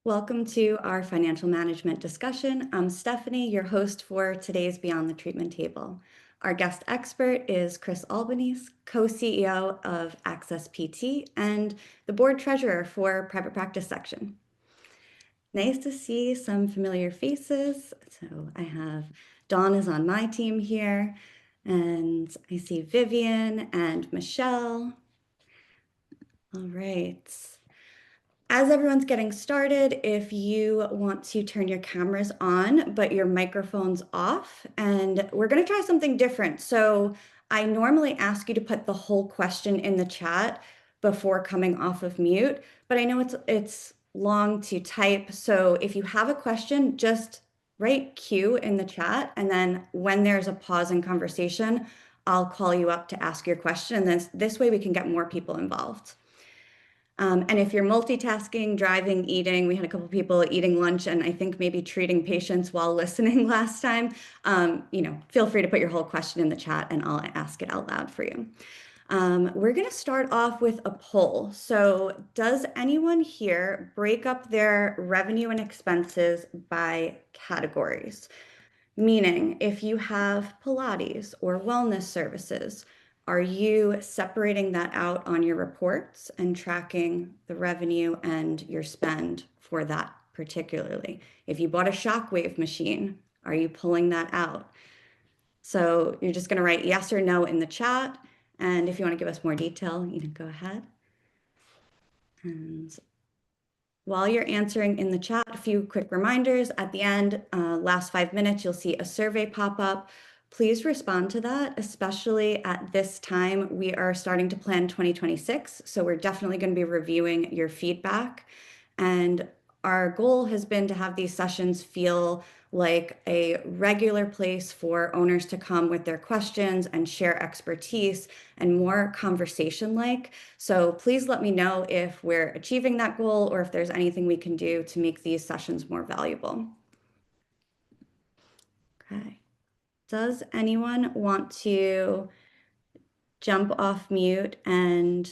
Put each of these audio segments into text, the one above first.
Welcome to our financial management discussion. I'm Stephanie, your host for today's Beyond the Treatment Table. Our guest expert is Chris Albanese, co-CEO of Access PT and the board treasurer for Private Practice Section. Nice to see some familiar faces. So I have Dawn is on my team here, and I see Vivian and Michelle. All right. As everyone's getting started, if you want to turn your cameras on, but your microphone's off, and we're going to try something different. So I normally ask you to put the whole question in the chat before coming off of mute, but I know it's long to type. So if you have a question, just write Q in the chat. And then when there's a pause in conversation, I'll call you up to ask your question. And then this way we can get more people involved. And if you're multitasking, driving, eating, we had a couple people eating lunch and I think maybe treating patients while listening last time, feel free to put your whole question in the chat and I'll ask it out loud for you. We're going to start off with a poll. So does anyone here break up their revenue and expenses by categories? Meaning, if you have Pilates or wellness services, are you separating that out on your reports and tracking the revenue and your spend for that particularly? If you bought a Shockwave machine, are you pulling that out? So you're just going to write yes or no in the chat. And if you want to give us more detail, go ahead. And while you're answering in the chat, a few quick reminders. At the end, last 5 minutes, you'll see a survey pop up. Please respond to that, especially at this time. We are starting to plan 2026, so we're definitely going to be reviewing your feedback. And our goal has been to have these sessions feel like a regular place for owners to come with their questions and share expertise and more conversation-like. So please let me know if we're achieving that goal or if there's anything we can do to make these sessions more valuable. Okay. Does anyone want to jump off mute and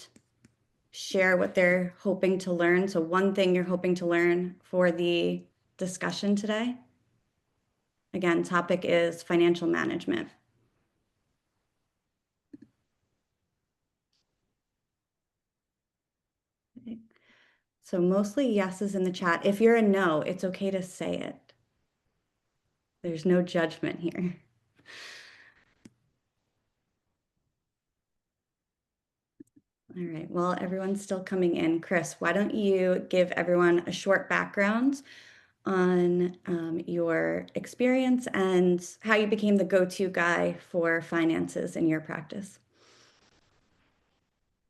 share what they're hoping to learn? So one thing you're hoping to learn for the discussion today. Again, topic is financial management. Okay. So mostly yeses in the chat. If you're a no, it's okay to say it. There's no judgment here. All right, well, everyone's still coming in. Chris, why don't you give everyone a short background on your experience and how you became the go-to guy for finances in your practice?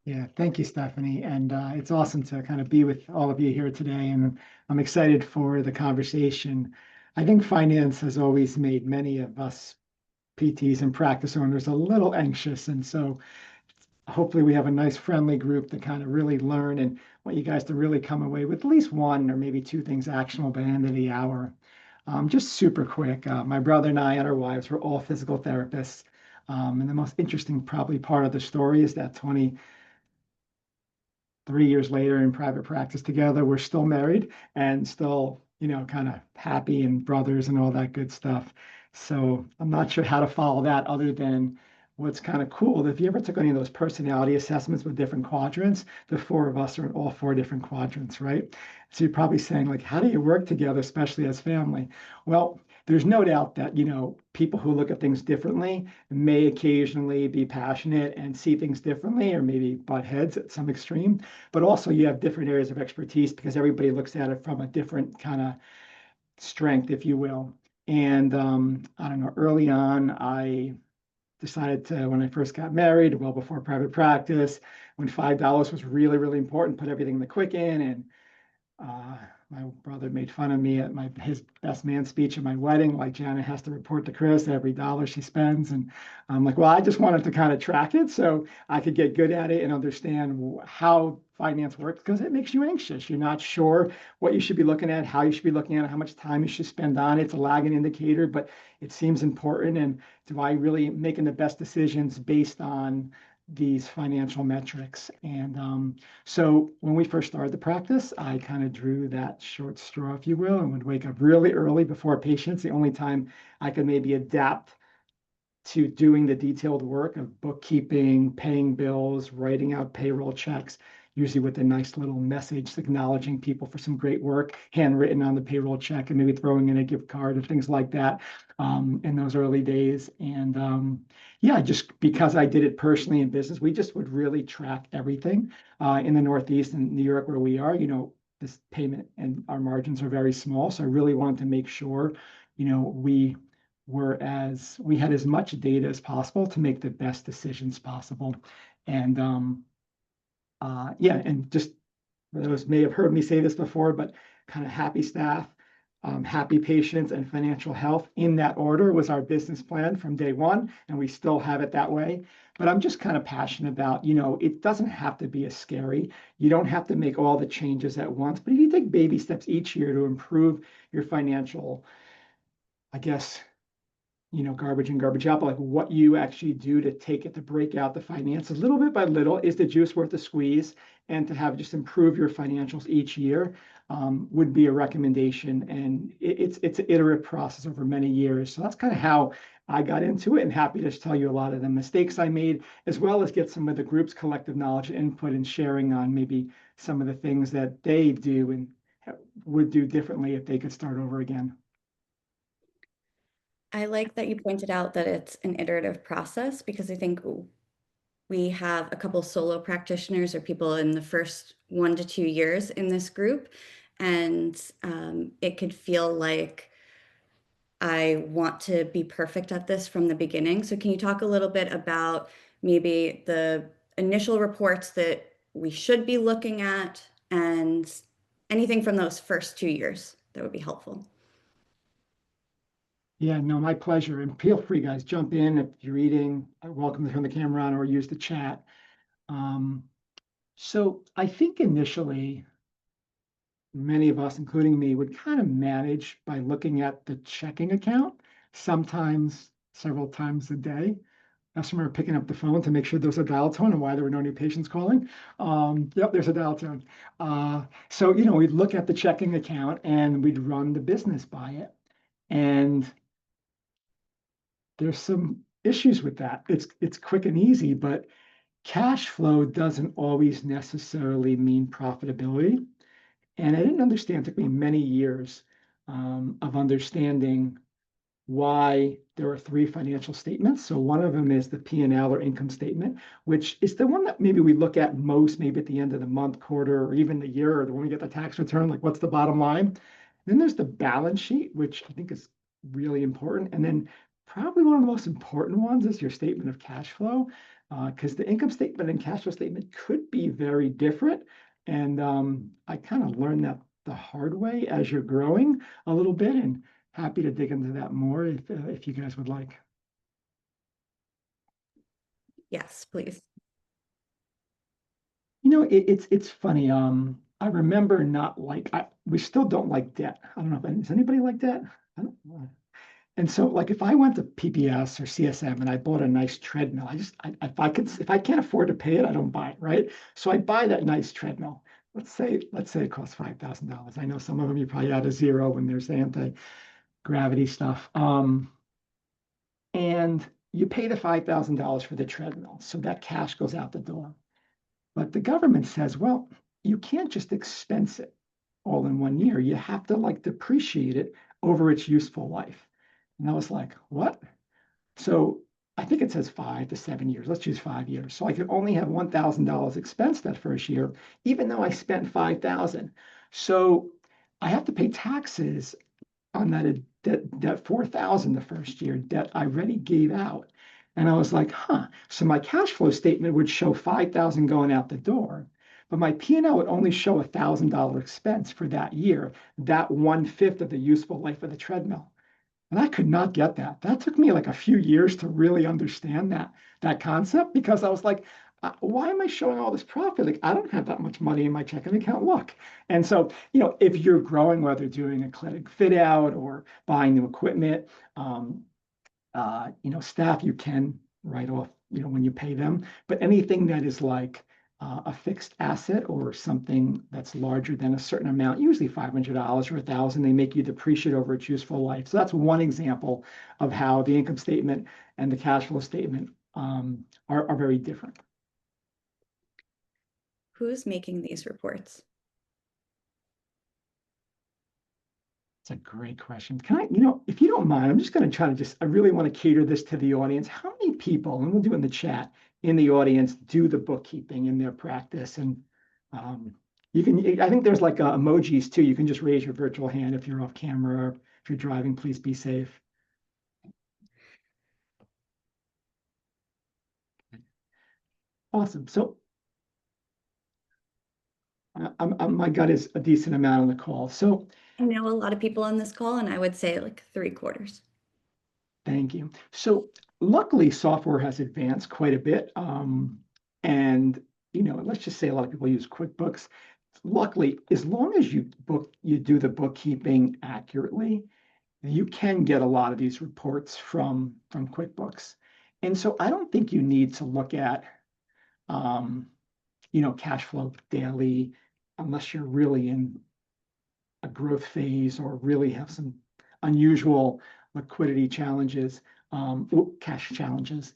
Yeah, thank you, Stephanie. And it's awesome to kind of be with all of you here today. And I'm excited for the conversation. I think finance has always made many of us PTs and practice owners a little anxious. And so hopefully we have a nice friendly group to kind of really learn and want you guys to really come away with at least one or maybe two things actionable by the end of the hour. Just super quick, my brother and I and our wives were all physical therapists. And the most interesting probably part of the story is that 23 years later in private practice together, we're still married and still, kind of happy and brothers and all that good stuff. So I'm not sure how to follow that other than what's kind of cool. If you ever took any of those personality assessments with different quadrants, the four of us are in all four different quadrants, right? So you're probably saying, like, how do you work together, especially as family? Well, there's no doubt that, people who look at things differently may occasionally be passionate and see things differently, or maybe butt heads at some extreme. But also you have different areas of expertise because everybody looks at it from a different kind of strength, if you will. And I don't know, early on, I decided to, when I first got married, well before private practice, when $5 was really, really important, put everything in the Quicken. And my brother made fun of me at his best man speech at my wedding, like Jana has to report to Chris every dollar she spends. And I'm like, well, I just wanted to kind of track it so I could get good at it and understand how finance works, because it makes you anxious. You're not sure what you should be looking at, how you should be looking at it, how much time you should spend on it. It's a lagging indicator, but it seems important. And do I really making the best decisions based on these financial metrics. And so when we first started the practice, I kind of drew that short straw, if you will, and would wake up really early before patients. The only time I could maybe adapt to doing the detailed work of bookkeeping, paying bills, writing out payroll checks, usually with a nice little message acknowledging people for some great work, handwritten on the payroll check, and maybe throwing in a gift card and things like that in those early days. And yeah, just because I did it personally in business, we just would really track everything in the Northeast and New York where we are. This payment and our margins are very small. So I really wanted to make sure, we had as much data as possible to make the best decisions possible. And yeah, and just for those may have heard me say this before, but kind of happy staff, happy patients, and financial health in that order was our business plan from day one, and we still have it that way. But I'm just kind of passionate about, it doesn't have to be as scary. You don't have to make all the changes at once, but if you take baby steps each year to improve your financial, I guess, garbage in, garbage out, but like what you actually do to take it to break out the finances little bit by little. Is the juice worth the squeeze? And to have just improve your financials each year would be a recommendation. And it's an iterative process over many years. So that's kind of how I got into it, and happy to tell you a lot of the mistakes I made, as well as get some of the group's collective knowledge and input and sharing on maybe some of the things that they do and would do differently if they could start over again. I like that you pointed out that it's an iterative process because I think we have a couple solo practitioners or people in the first 1 to 2 years in this group, and it could feel like I want to be perfect at this from the beginning. So can you talk a little bit about maybe the initial reports that we should be looking at and anything from those first 2 years that would be helpful? Yeah, no, my pleasure. And feel free, guys, jump in if you're eating. Welcome to turn the camera on or use the chat. Um, so I think initially, many of us, including me, would kind of manage by looking at the checking account, sometimes several times a day. I just remember picking up the phone to make sure there was a dial tone and why there were no new patients calling. Yep, there's a dial tone. So, we'd look at the checking account and we'd run the business by it. And there's some issues with that. It's quick and easy, but cash flow doesn't always necessarily mean profitability. And I didn't understand. It took me many years of understanding why there are three financial statements. So one of them is the P&L or income statement, which is the one that maybe we look at most, maybe at the end of the month, quarter, or even the year, or when we get the tax return, like what's the bottom line? Then there's the balance sheet, which I think is really important. And then probably one of the most important ones is your statement of cash flow, because the income statement and cash flow statement could be very different. And I kind of learned that the hard way as you're growing a little bit, and happy to dig into that more if you guys would like. Yes, please. It's funny. I remember not like we still don't like debt. I don't know if does anybody like debt? I don't know. And so, like, if I went to PBS or CSM and I bought a nice treadmill, if I can't afford to pay it, I don't buy it, right? So I buy that nice treadmill. Let's say it costs $5,000. I know some of them you probably add a zero when there's the anti-gravity stuff. And you pay the $5,000 for the treadmill, so that cash goes out the door. But the government says, well, you can't just expense it all in 1 year. You have to like depreciate it over its useful life. And I was like, what? So I think it says 5 to 7 years. Let's choose 5 years. So I could only have $1,000 expense that first year, even though I spent 5,000. So I have to pay taxes on that 4,000 the first year that I already gave out. And I was like, huh. So my cash flow statement would show 5,000 going out the door, but my P&L would only show $1,000 expense for that year, that 1/5 of the useful life of the treadmill. And I could not get that. That took me like a few years to really understand that concept, because I was like, why am I showing all this profit? Like, I don't have that much money in my checking account. Look. And so, if you're growing, whether doing a clinic fit out or buying new equipment, staff, you can right off, when you pay them. But anything that is like a fixed asset or something that's larger than a certain amount, usually $500 or $1,000, they make you depreciate over its useful life. So that's one example of how the income statement and the cash flow statement are very different. Who's making these reports? It's a great question. Can I, if you don't mind, I'm just going to try to I really want to cater this to the audience. How many people, and we'll do it in the chat, in the audience do the bookkeeping in their practice? And you can, I think there's like emojis too. You can just raise your virtual hand if you're off camera, or if you're driving, please be safe. Awesome. So my gut is a decent amount on the call. So I know a lot of people on this call, and I would say like 3/4. thank you. So luckily, software has advanced quite a bit. And let's just say a lot of people use QuickBooks. Luckily, as long as you do the bookkeeping accurately, you can get a lot of these reports from QuickBooks. And so I don't think you need to look at cash flow daily unless you're really in a growth phase or really have some unusual liquidity challenges, cash challenges.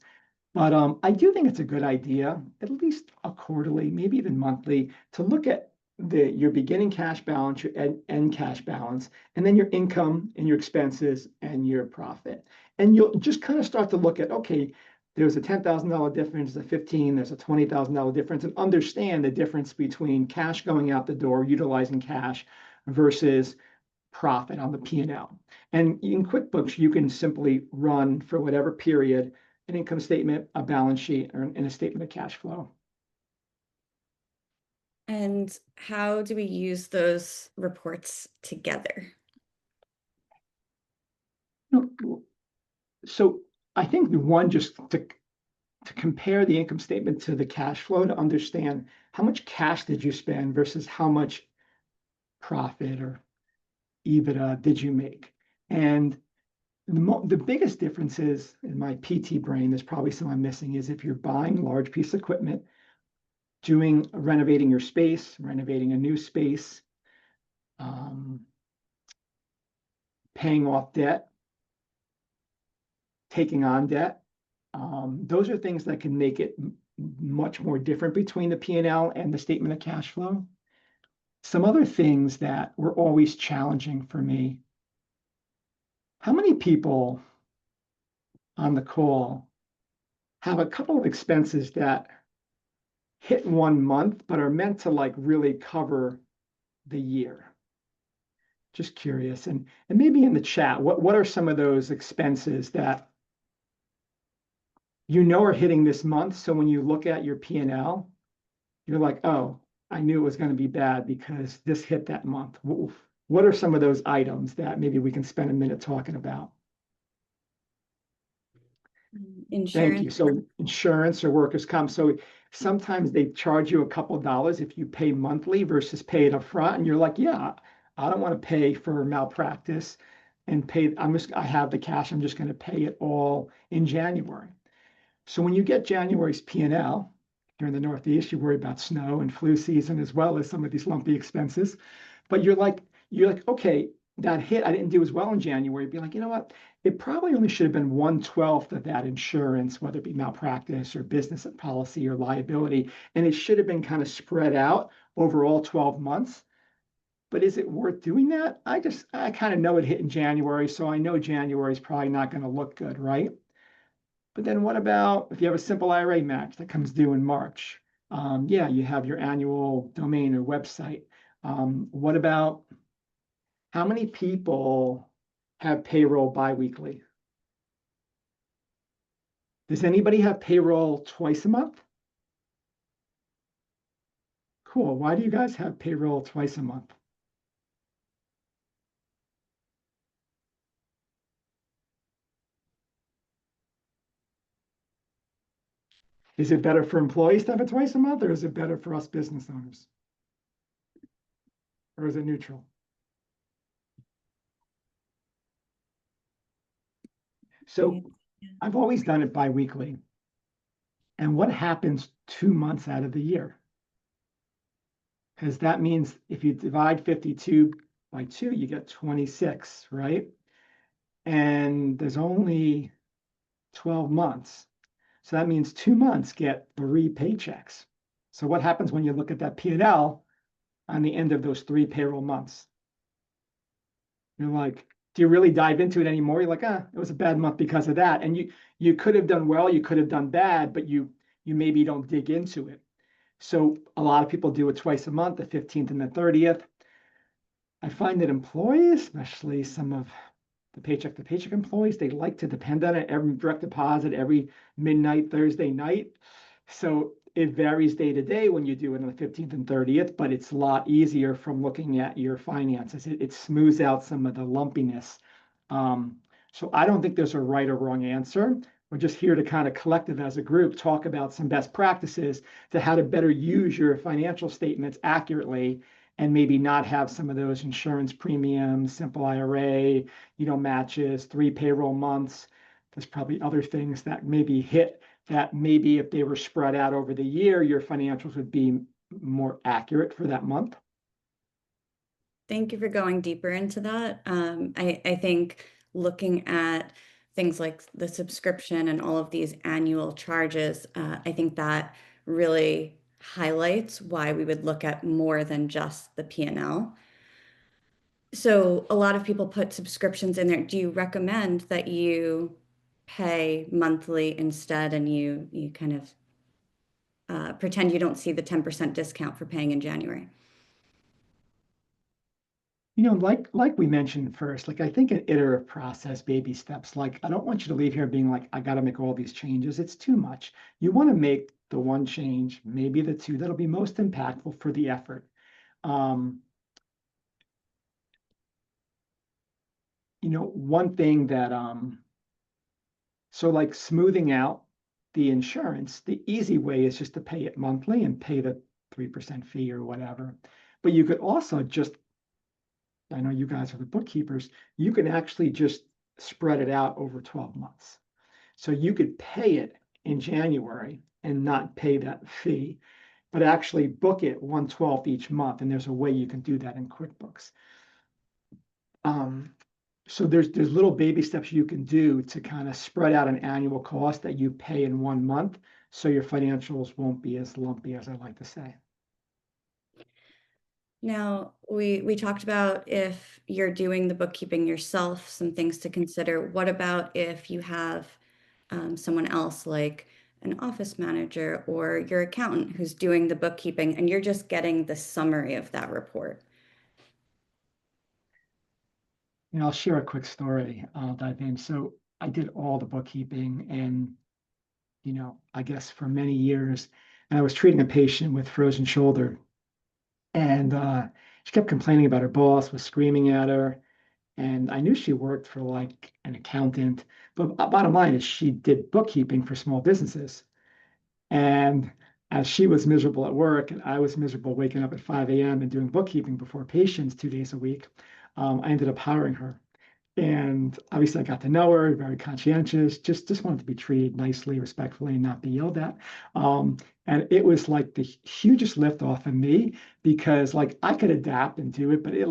But I do think it's a good idea, at least a quarterly, maybe even monthly, to look at your beginning cash balance, your end cash balance, and then your income and your expenses and your profit. And you'll just kind of start to look at, okay, there's a $10,000 difference, there's a 15, there's a $20,000 difference, and understand the difference between cash going out the door, utilizing cash versus profit on the P&L. And in QuickBooks, you can simply run for whatever period an income statement, a balance sheet, and a statement of cash flow. And how do we use those reports together? So I think the one, just to compare the income statement to the cash flow, to understand how much cash did you spend versus how much profit or EBITDA did you make. And the biggest difference is, in my PT brain, there's probably some I'm missing, is if you're buying a large piece of equipment, renovating your space, renovating a new space, paying off debt, taking on debt. Those are things that can make it much more different between the P&L and the statement of cash flow. Some other things that were always challenging for me. How many people on the call have a couple of expenses that hit 1 month, but are meant to like really cover the year? Just curious. And maybe in the chat, what are some of those expenses that are hitting this month? So when you look at your P&L, you're like, oh, I knew it was going to be bad because this hit that month. What are some of those items that maybe we can spend a minute talking about? Insurance. Thank you. So insurance or workers' comp. So sometimes they charge you a couple of dollars if you pay monthly versus pay it up front. And you're like, yeah, I don't want to pay for malpractice and pay. I have the cash. I'm just going to pay it all in January. So when you get January's P&L, here in the Northeast, you worry about snow and flu season as well as some of these lumpy expenses. But you're like, okay, that hit, I didn't do as well in January. Be like, you know what? It probably only should have been 1/12 of that insurance, whether it be malpractice or business policy or liability. And it should have been kind of spread out over all 12 months. But is it worth doing that? I kind of know it hit in January, so I know January is probably not going to look good, right? But then what about if you have a simple IRA match that comes due in March? Yeah, you have your annual domain or website. What about how many people have payroll biweekly? Does anybody have payroll twice a month? Cool. Why do you guys have payroll twice a month? Is it better for employees to have it twice a month, or is it better for us business owners? Or is it neutral? So I've always done it biweekly. And what happens 2 months out of the year? Because that means if you divide 52 by 2, you get 26, right? And there's only 12 months. So that means 2 months get 3 paychecks. So what happens when you look at that P&L on the end of those 3 payroll months? You're like, do you really dive into it anymore? You're like, it was a bad month because of that. And you could have done well, you could have done bad, but you maybe don't dig into it. So a lot of people do it twice a month, the 15th and the 30th. I find that employees, especially some of the paycheck to paycheck employees, they like to depend on it every direct deposit, every midnight Thursday night. So it varies day to day when you do it on the 15th and 30th, but it's a lot easier from looking at your finances. It smooths out some of the lumpiness. So I don't think there's a right or wrong answer. We're just here to kind of collective as a group talk about some best practices to how to better use your financial statements accurately and maybe not have some of those insurance premiums, simple IRA, matches, 3 payroll months. There's probably other things that maybe hit that maybe if they were spread out over the year, your financials would be more accurate for that month. Thank you for going deeper into that. I think looking at things like the subscription and all of these annual charges, I think that really highlights why we would look at more than just the P&L. So a lot of people put subscriptions in there. Do you recommend that you pay monthly instead and you kind of pretend you don't see the 10% discount for paying in January? Like we mentioned first, like I think an iterative process, baby steps. Like I don't want you to leave here being like, I got to make all these changes. It's too much. You want to make the one change, maybe the two that'll be most impactful for the effort. Um, one thing that so like smoothing out the insurance, the easy way is just to pay it monthly and pay the 3% fee or whatever. But you could also just, I know you guys are the bookkeepers, you can actually just spread it out over 12 months. So you could pay it in January and not pay that fee, but actually book it 1/12 each month. And there's a way you can do that in QuickBooks. So there's little baby steps you can do to kind of spread out an annual cost that you pay in 1 month, so your financials won't be as lumpy as I like to say. Now, we talked about if you're doing the bookkeeping yourself, some things to consider. What about if you have someone else like an office manager or your accountant who's doing the bookkeeping and you're just getting the summary of that report? I'll share a quick story. I'll dive in. So I did all the bookkeeping and, I guess for many years, and I was treating a patient with frozen shoulder. And she kept complaining about her boss, was screaming at her. And I knew she worked for like an accountant. But bottom line is she did bookkeeping for small businesses. And as she was miserable at work and I was miserable waking up at 5 a.m. and doing bookkeeping before patients 2 days a week, I ended up hiring her. And obviously, I got to know her, very conscientious, just wanted to be treated nicely, respectfully, and not be yelled at. And it was like the hugest lift off of me because like I could adapt and do it, but it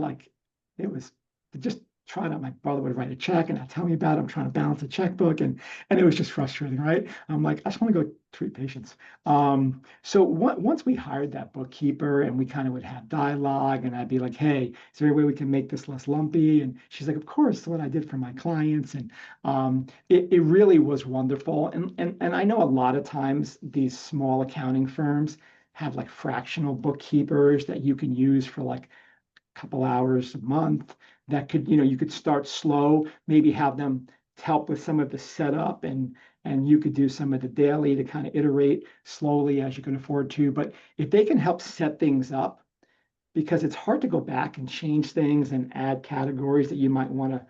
was just trying to, my brother would write a check and not tell me about it. I'm trying to balance a checkbook and it was just frustrating, right? I'm like, I just want to go treat patients. So once we hired that bookkeeper and we kind of would have dialogue and I'd be like, hey, is there a way we can make this less lumpy? And she's like, of course, what I did for my clients. And it really was wonderful. And I know a lot of times these small accounting firms have like fractional bookkeepers that you can use for like a couple hours a month that could, you could start slow, maybe have them help with some of the setup and you could do some of the daily to kind of iterate slowly as you can afford to. But if they can help set things up, because it's hard to go back and change things and add categories that you might want to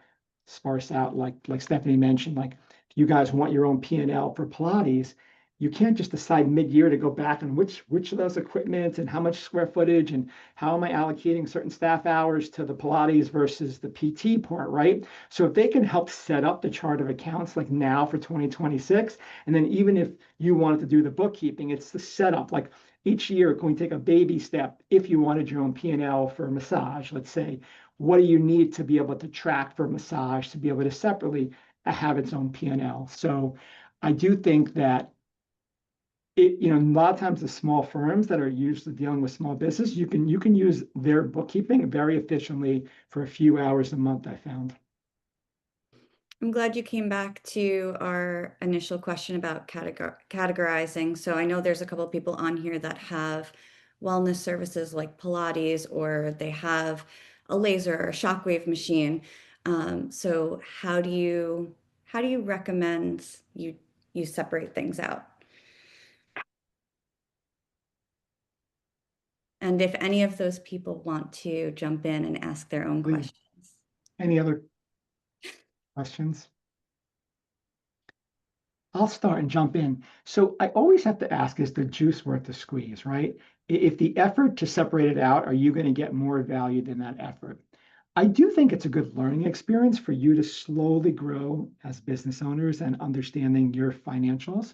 sparse out, like Stephanie mentioned, like if you guys want your own P&L for Pilates, you can't just decide mid-year to go back and which of those equipment and how much square footage and how am I allocating certain staff hours to the Pilates versus the PT part, right? So if they can help set up the chart of accounts like now for 2026, and then even if you wanted to do the bookkeeping, it's the setup. Like each year, can we take a baby step if you wanted your own P&L for massage, let's say, what do you need to be able to track for massage to be able to separately have its own P&L? So I do think that a lot of times the small firms that are used to dealing with small business, you can use their bookkeeping very efficiently for a few hours a month, I found. I'm glad you came back to our initial question about categorizing. So I know there's a couple of people on here that have wellness services like Pilates, or they have a laser or a shockwave machine. So how do you recommend you separate things out? And if any of those people want to jump in and ask their own Please, questions. any other questions? I'll start and jump in. So I always have to ask, is the juice worth the squeeze, right? If the effort to separate it out, are you going to get more value than that effort? I do think it's a good learning experience for you to slowly grow as business owners and understanding your financials.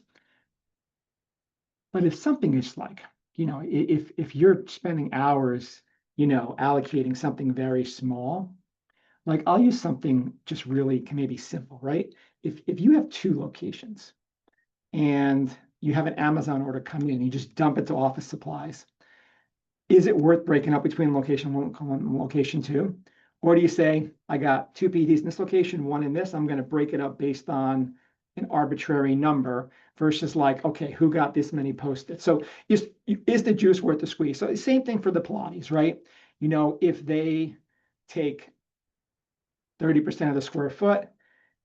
But if something is like, if you're spending hours, allocating something very small, like I'll use something just really maybe simple, right? If you have two locations and you have an Amazon order come in, you just dump it to office supplies. Is it worth breaking up between location one and location two? Or do you say, I got two PDs in this location, one in this, I'm going to break it up based on an arbitrary number versus like, okay, who got this many Post-its? So is the juice worth the squeeze? So the same thing for the Pilates, right? If they take 30% of the square foot,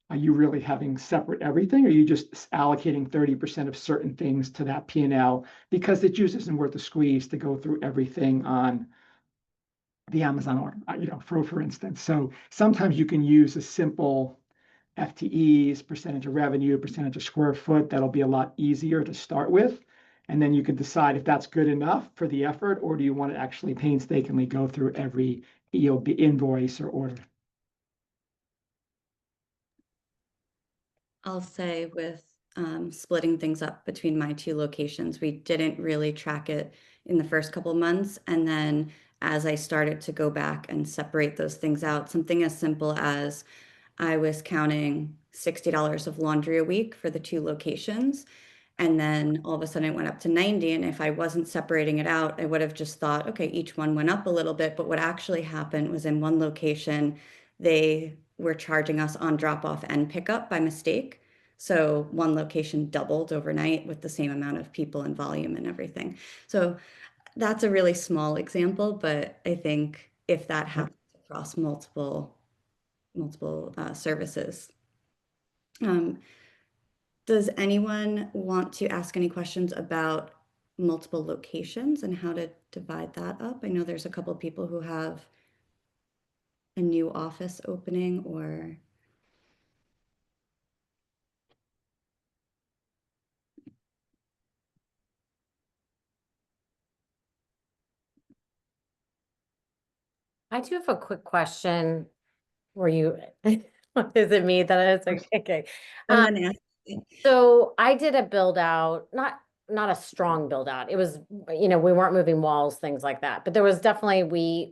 are you really having separate everything? Or are you just allocating 30% of certain things to that P&L because the juice isn't worth the squeeze to go through everything on the Amazon order, for instance. So sometimes you can use a simple FTEs, percentage of revenue, percentage of square foot. That'll be a lot easier to start with. And then you can decide if that's good enough for the effort, or do you want to actually painstakingly go through every invoice or order? I'll say with splitting things up between my two locations, we didn't really track it in the first couple months. And then as I started to go back and separate those things out, something as simple as I was counting $60 of laundry a week for the two locations. And then all of a sudden it went up to 90. And if I wasn't separating it out, I would have just thought, okay, each one went up a little bit. But what actually happened was in one location, they were charging us on drop off and pickup by mistake. So one location doubled overnight with the same amount of people and volume and everything. So that's a really small example, but I think if that happens across multiple services. Um, does anyone want to ask any questions about multiple locations and how to divide that up? I know there's a couple of people who have a new office opening or I do have a quick question. Were you, is it me that is okay? someone asked. So I did a build out, not a strong build out. It was, we weren't moving walls, things like that. But there was definitely,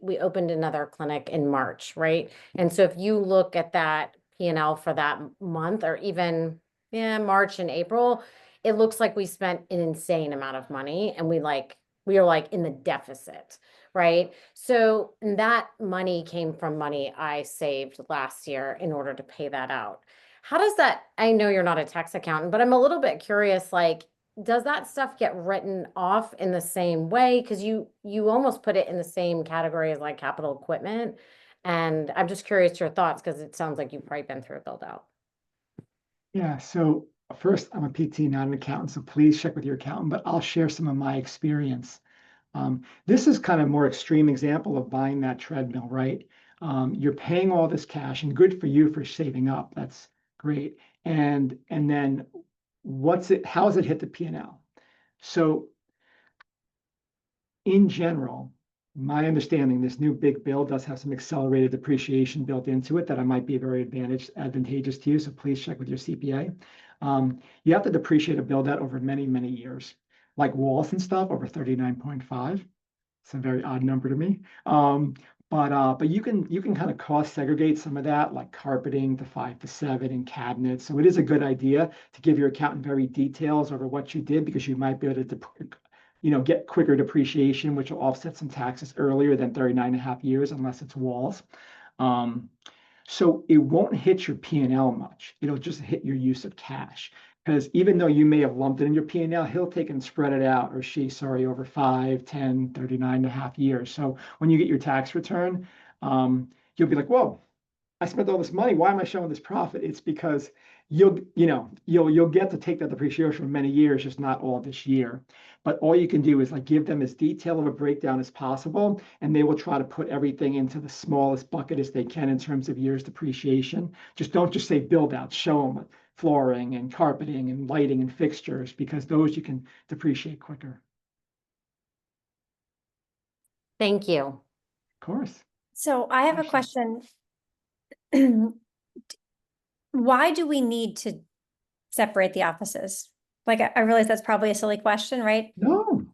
we opened another clinic in March, right? And so if you look at that P&L for that month or even March and April, it looks like we spent an insane amount of money and we are like in the deficit, right? So that money came from money I saved last year in order to pay that out. How does that, I know you're not a tax accountant, but I'm a little bit curious, like, does that stuff get written off in the same way? Because you almost put it in the same category as like capital equipment. And I'm just curious your thoughts because it sounds like you've probably been through a build out. Yeah, so first, I'm a PT, not an accountant, so please check with your accountant, but I'll share some of my experience. This is kind of more extreme example of buying that treadmill, right? You're paying all this cash and good for you for saving up. That's great. And then how does it hit the P&L? So in general, my understanding, this new big bill does have some accelerated depreciation built into it that I might be very advantageous to you. So please check with your CPA. You have to depreciate a build out over many, many years, like walls and stuff over 39.5. It's a very odd number to me. But you can kind of cost segregate some of that, like carpeting to 5 to 7 and cabinets. So it is a good idea to give your accountant very details over what you did, because you might be able to get quicker depreciation, which will offset some taxes earlier than 39.5 years, unless it's walls. So it won't hit your P&L much. It'll just hit your use of cash. Because even though you may have lumped it in your P&L, he'll take and spread it out, or she, sorry, over 5, 10, 39.5 years. So when you get your tax return, you'll be like, whoa, I spent all this money. Why am I showing this profit? It's because you'll get to take that depreciation for many years, just not all this year. But all you can do is like give them as detailed of a breakdown as possible, and they will try to put everything into the smallest bucket as they can in terms of years depreciation. Don't just say build out, show them flooring and carpeting and lighting and fixtures, because those you can depreciate quicker. Thank you. Of course. So I have a question. Why do we need to separate the offices? Like, I realize that's probably a silly question, right? No,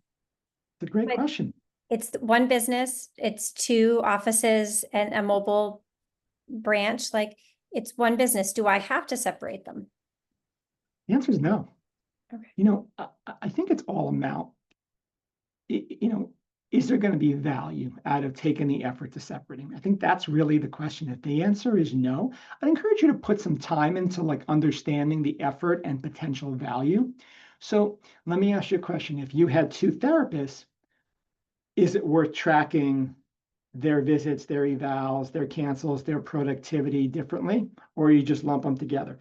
it's a great But- question. It's one business, it's 2 offices and a mobile branch, like, it's one business. Do I have to separate them? The answer is no. Okay. I think it's all amount. Is there going to be value out of taking the effort to separating? I think that's really the question. If the answer is no, I'd encourage you to put some time into like understanding the effort and potential value. So let me ask you a question. If you had 2 therapists, is it worth tracking their visits, their evals, their cancels, their productivity differently, or you just lump them together?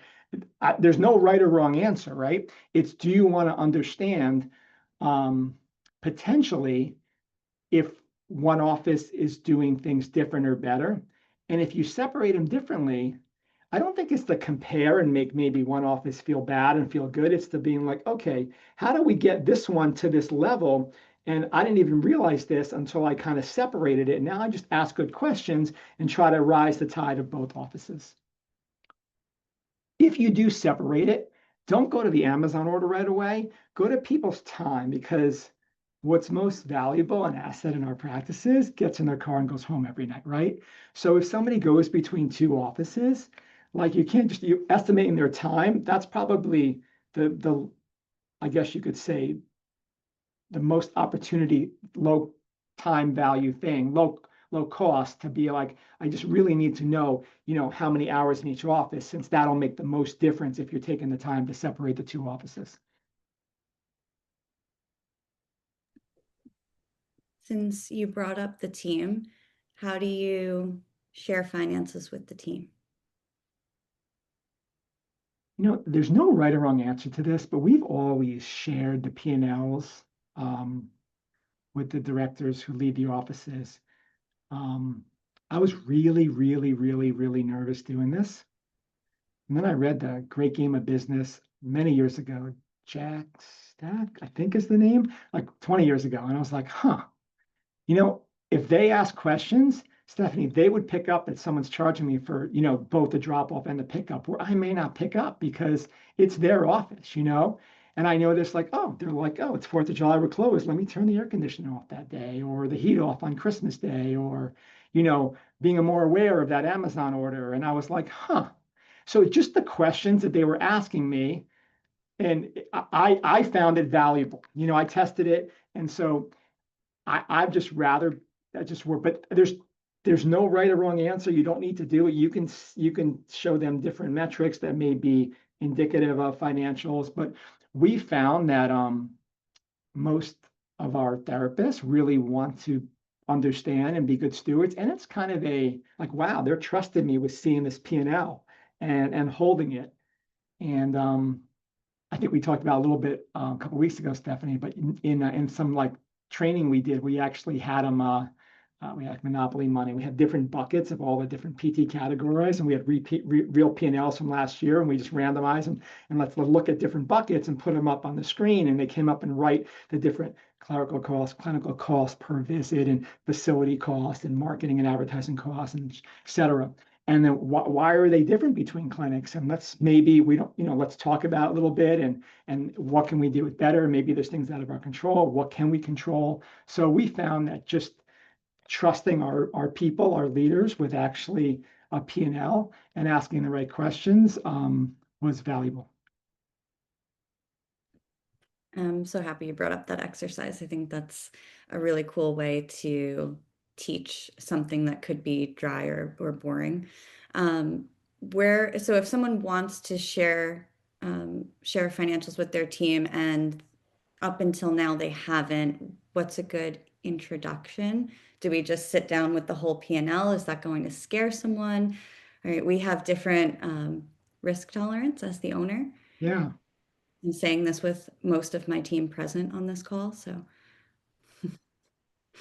There's no right or wrong answer, right? It's, do you want to understand potentially if one office is doing things different or better? And if you separate them differently, I don't think it's to compare and make maybe one office feel bad and feel good. It's to being like, okay, how do we get this one to this level? And I didn't even realize this until I kind of separated it. Now I just ask good questions and try to rise the tide of both offices. If you do separate it, don't go to the Amazon order right away. Go to people's time, because what's most valuable an asset in our practices gets in their car and goes home every night, right? So if somebody goes between 2 offices, like you can't just, you estimating their time, that's probably the I guess you could say the most opportunity, low time value thing, low cost, to be like, I just really need to know, how many hours in each office, since that'll make the most difference if you're taking the time to separate the 2 offices. Since you brought up the team, how do you share finances with the team? There's no right or wrong answer to this, but we've always shared the P&Ls with the directors who lead the offices. I was really, really, really, really nervous doing this. And then I read The Great Game of Business many years ago. Jack Stack, I think is the name, like 20 years ago. And I was like, if they ask questions, Stephanie, they would pick up that someone's charging me for, both the drop off and the pickup, where I may not pick up because it's their office, And I know this, like, they're like, it's 4th of July, we're closed. Let me turn the air conditioner off that day, or the heat off on Christmas Day, or, being more aware of that Amazon order. And I was like, So just the questions that they were asking me, and I found it valuable. I tested it. And so I've just rather that just work, but there's no right or wrong answer. You don't need to do it. You can show them different metrics that may be indicative of financials, but we found that most of our therapists really want to understand and be good stewards. And it's kind of a like, wow, they're trusting me with seeing this P&L and holding it. And I think we talked about a little bit a couple of weeks ago, Stephanie, but in some like training we did, we actually had them we had Monopoly money. We had different buckets of all the different PT categories, and we had real P&Ls from last year, and we just randomized them and let's look at different buckets and put them up on the screen, and they came up and write the different clerical costs, clinical costs per visit, and facility costs, and marketing and advertising costs, and et cetera. And then why are they different between clinics? And let's talk about it a little bit, and what can we do it better? Maybe there's things out of our control. What can we control? So we found that just trusting our people, our leaders, with actually a P&L and asking the right questions was valuable. I'm so happy you brought up that exercise. I think that's a really cool way to teach something that could be dry or boring. So if someone wants to share financials with their team and up until now they haven't, what's a good introduction? Do we just sit down with the whole P&L? Is that going to scare someone? All right, we have different risk tolerance as the owner. Yeah. I'm saying this with most of my team present on this call, so.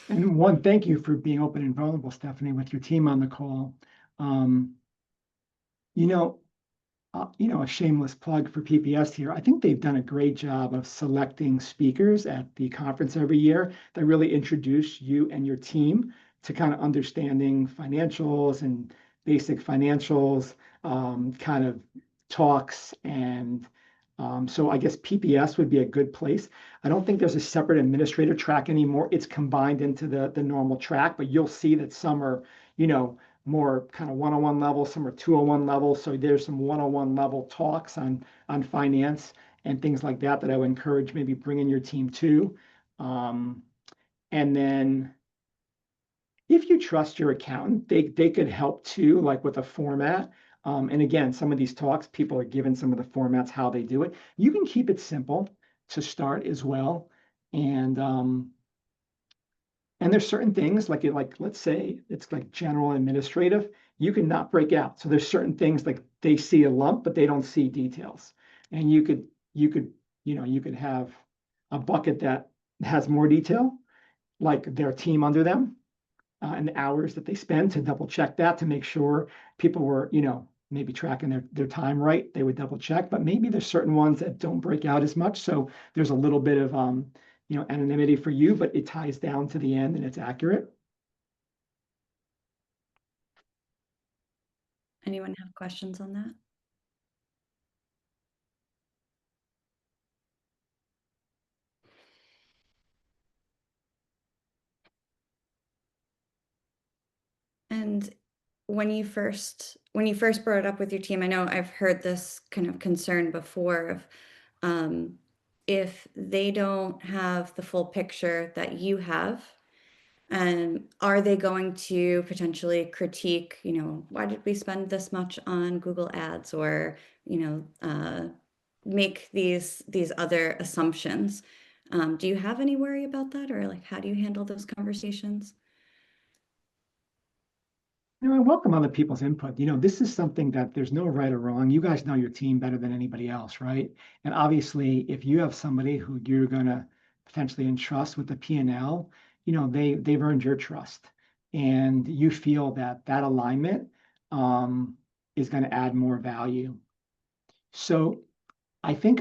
And one, thank you for being open and vulnerable, Stephanie, with your team on the call. A shameless plug for PPS here. I think they've done a great job of selecting speakers at the conference every year that really introduce you and your team to kind of understanding financials and basic financials, kind of talks. And so I guess PPS would be a good place. I don't think there's a separate administrator track anymore. It's combined into the normal track, but you'll see that some are, more kind of one-on-one level, some are 201 level. So there's some one-on-one level talks on finance and things like that I would encourage maybe bringing your team to. And then if you trust your accountant, they could help too, like with a format. And again, some of these talks, people are given some of the formats, how they do it. You can keep it simple to start as well. And there's certain things like let's say it's like general administrative, you can not break out. So there's certain things like they see a lump, but they don't see details. And you could have a bucket that has more detail, like their team under them, and the hours that they spend to double check that to make sure people were, maybe tracking their time right. They would double check, but maybe there's certain ones that don't break out as much. So there's a little bit of anonymity for you, but it ties down to the end and it's accurate. Anyone have questions on that? And when you first brought it up with your team, I know I've heard this kind of concern before of if they don't have the full picture that you have, and are they going to potentially critique, why did we spend this much on Google Ads, or, make these other assumptions? Do you have any worry about that, or like, how do you handle those conversations? I welcome other people's input. This is something that there's no right or wrong. You guys know your team better than anybody else, right? And obviously, if you have somebody who you're going to potentially entrust with the P&L, they've earned your trust, and you feel that alignment is going to add more value. So I think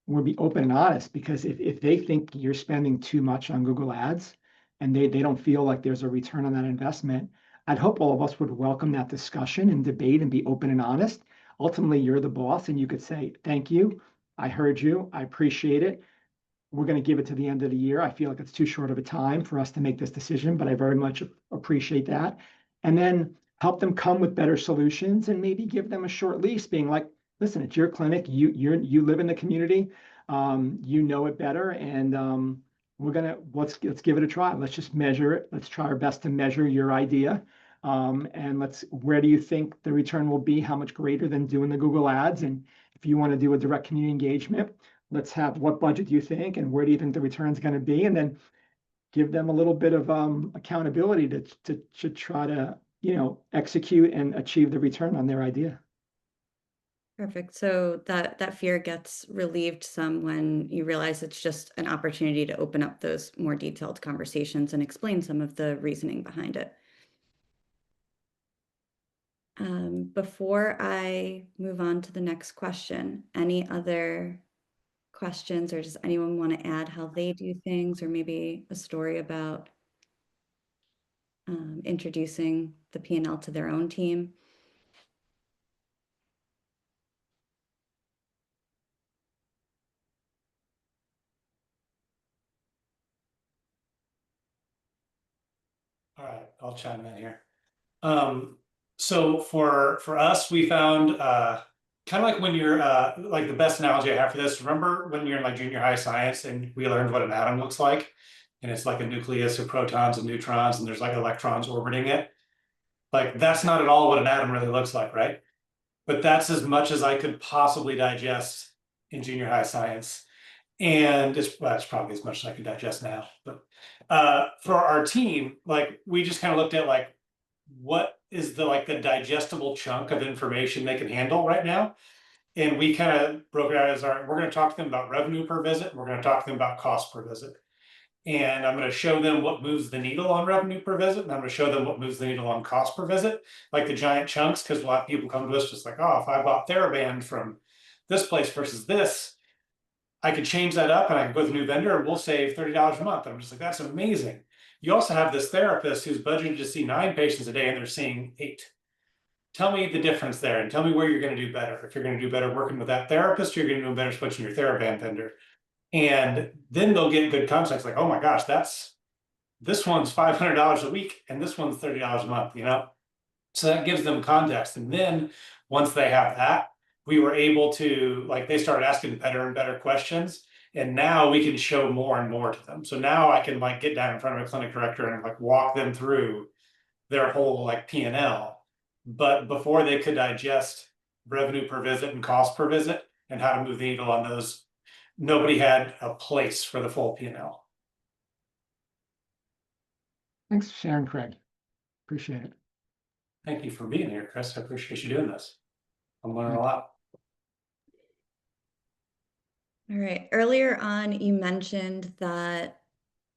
we'll be open and honest, because if they think you're spending too much on Google Ads and they don't feel like there's a return on that investment, I'd hope all of us would welcome that discussion and debate and be open and honest. Ultimately, you're the boss, and you could say, thank you. I heard you. I appreciate it. We're going to give it to the end of the year. I feel like it's too short of a time for us to make this decision, but I very much appreciate that. And then help them come with better solutions, and maybe give them a short lease, being like, listen, it's your clinic. You live in the community. You know it better. And let's give it a try. Let's just measure it. Let's try our best to measure your idea. And where do you think the return will be? How much greater than doing the Google Ads? And if you want to do a direct community engagement, let's have, what budget do you think, and where do you think the return is going to be? And then give them a little bit of accountability to try to, execute and achieve the return on their idea. Perfect. So that fear gets relieved some when you realize it's just an opportunity to open up those more detailed conversations and explain some of the reasoning behind it. Before I move on to the next question, any other questions, or does anyone want to add how they do things, or maybe a story about introducing the P&L to their own team? All right, I'll chime in here. So for us, we found kind of like when you're like the best analogy I have for this. Remember when you're in like junior high science and we learned what an atom looks like, and it's like a nucleus of protons and neutrons, and there's like electrons orbiting it. Like that's not at all what an atom really looks like, right? But that's as much as I could possibly digest in junior high science. And that's probably as much as I could digest now. But for our team, like we just kind of looked at like what is the digestible chunk of information they can handle right now. And we kind of broke it out as we're going to talk to them about revenue per visit. We're going to talk to them about cost per visit. And I'm going to show them what moves the needle on revenue per visit. And I'm going to show them what moves the needle on cost per visit, like the giant chunks, because a lot of people come to us just like, oh, if I bought TheraBand from this place versus this, I could change that up and I can go with a new vendor and we'll save $30 a month. I'm just like, that's amazing. You also have this therapist who's budgeted to see 9 patients a day and they're seeing 8. Tell me the difference there and tell me where you're going to do better. If you're going to do better working with that therapist, you're going to do better switching your TheraBand vendor. And then they'll get good context like, oh my gosh, this one's $500 a week and this one's $30 a month, you know? So that gives them context. And then once they have that, we were able to, like, they started asking better and better questions. And now we can show more and more to them. So now I can like get down in front of a clinic director and like walk them through their whole like P&L. But before they could digest revenue per visit and cost per visit and how to move the needle on those, nobody had a place for the full P&L. Thanks for sharing, Craig. Appreciate it. Thank you for being here, Chris. I appreciate you doing this. I'm learning a lot. All right. Earlier on, you mentioned that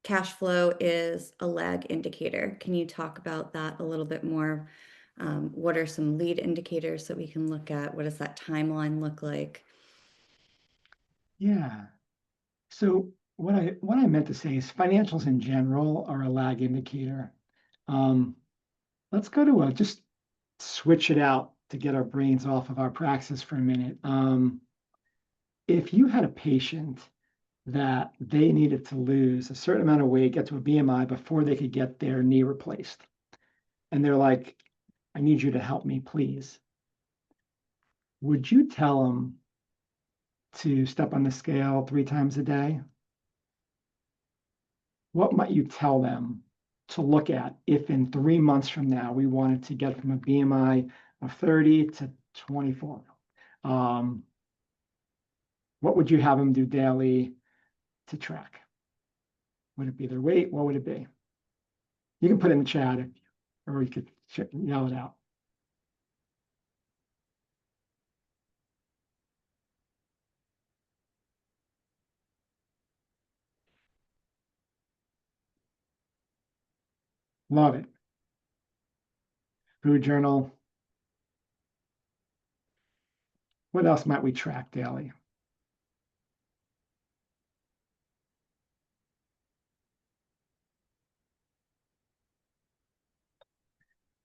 cash flow is a lag indicator. Can you talk about that a little bit more? What are some lead indicators that we can look at? What does that timeline look like? Yeah. So what I meant to say is financials in general are a lag indicator. Let's go to just switch it out to get our brains off of our praxis for a minute. If you had a patient that they needed to lose a certain amount of weight, get to a BMI before they could get their knee replaced, and they're like, I need you to help me, please. Would you tell them to step on the scale 3 times a day? What might you tell them to look at if in 3 months from now we wanted to get from a BMI of 30 to 24? What would you have them do daily to track? Would it be their weight? What would it be? You can put it in the chat, or you could yell it out. Love it. Food journal. What else might we track daily?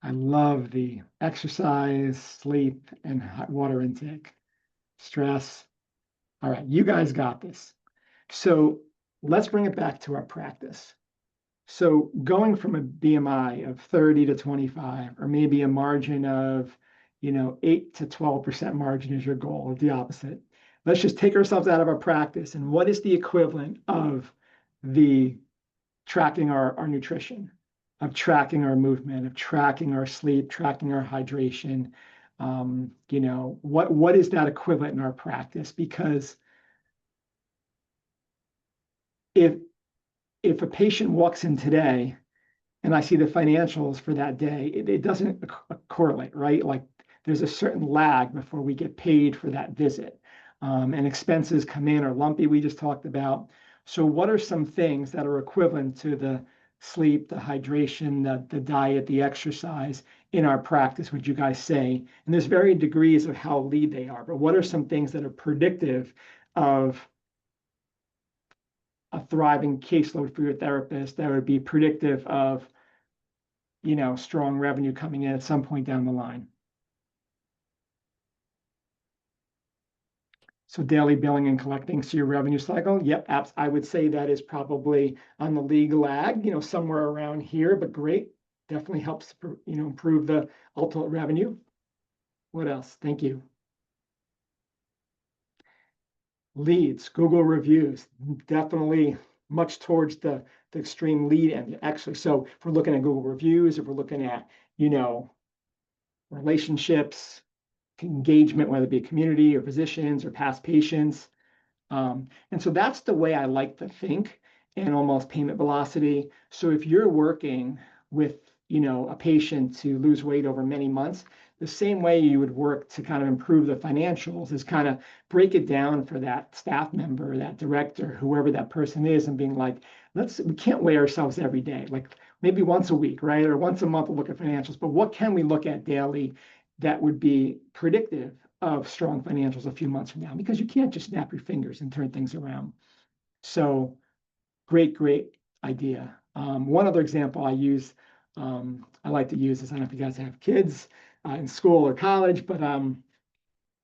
I love the exercise, sleep, and hot water intake, stress. All right, you guys got this. So let's bring it back to our practice. So going from a BMI of 30 to 25, or maybe a margin of, 8 to 12% margin is your goal, or the opposite. Let's just take ourselves out of our practice. And what is the equivalent of the tracking our nutrition, of tracking our movement, of tracking our sleep, tracking our hydration? What is that equivalent in our practice? Because if a patient walks in today and I see the financials for that day, it doesn't correlate, right? Like there's a certain lag before we get paid for that visit. And expenses come in are lumpy, we just talked about. So what are some things that are equivalent to the sleep, the hydration, the diet, the exercise in our practice, would you guys say? And there's varying degrees of how lead they are, but what are some things that are predictive of a thriving caseload for your therapist that would be predictive of, strong revenue coming in at some point down the line? So daily billing and collecting, so your revenue cycle, yep, I would say that is probably on the league lag, somewhere around here, but great. Definitely helps, improve the ultimate revenue. What else? Thank you. Leads, Google reviews, definitely much towards the extreme lead end, actually. So if we're looking at Google reviews, if we're looking at, relationships, engagement, whether it be community or physicians or past patients. And so that's the way I like to think, and almost payment velocity. So if you're working with, a patient to lose weight over many months, the same way you would work to kind of improve the financials is kind of break it down for that staff member, that director, whoever that person is, and being like, we can't weigh ourselves every day, like maybe once a week, right? Or once a month we'll look at financials, but what can we look at daily that would be predictive of strong financials a few months from now? Because you can't just snap your fingers and turn things around. So great idea. One other example I like to use is, I don't know if you guys have kids in school or college, but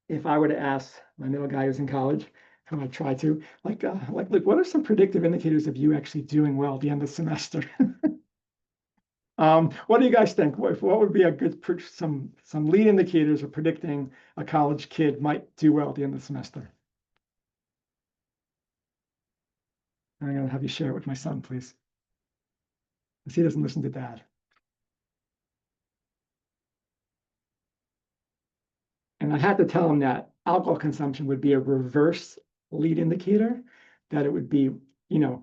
if I were to ask my middle guy who's in college, and I try to, look, what are some predictive indicators of you actually doing well at the end of the semester? What do you guys think? What would be a good, some lead indicators of predicting a college kid might do well at the end of the semester? I'm going to have you share it with my son, please, because he doesn't listen to dad. And I had to tell him that alcohol consumption would be a reverse lead indicator, that it would be,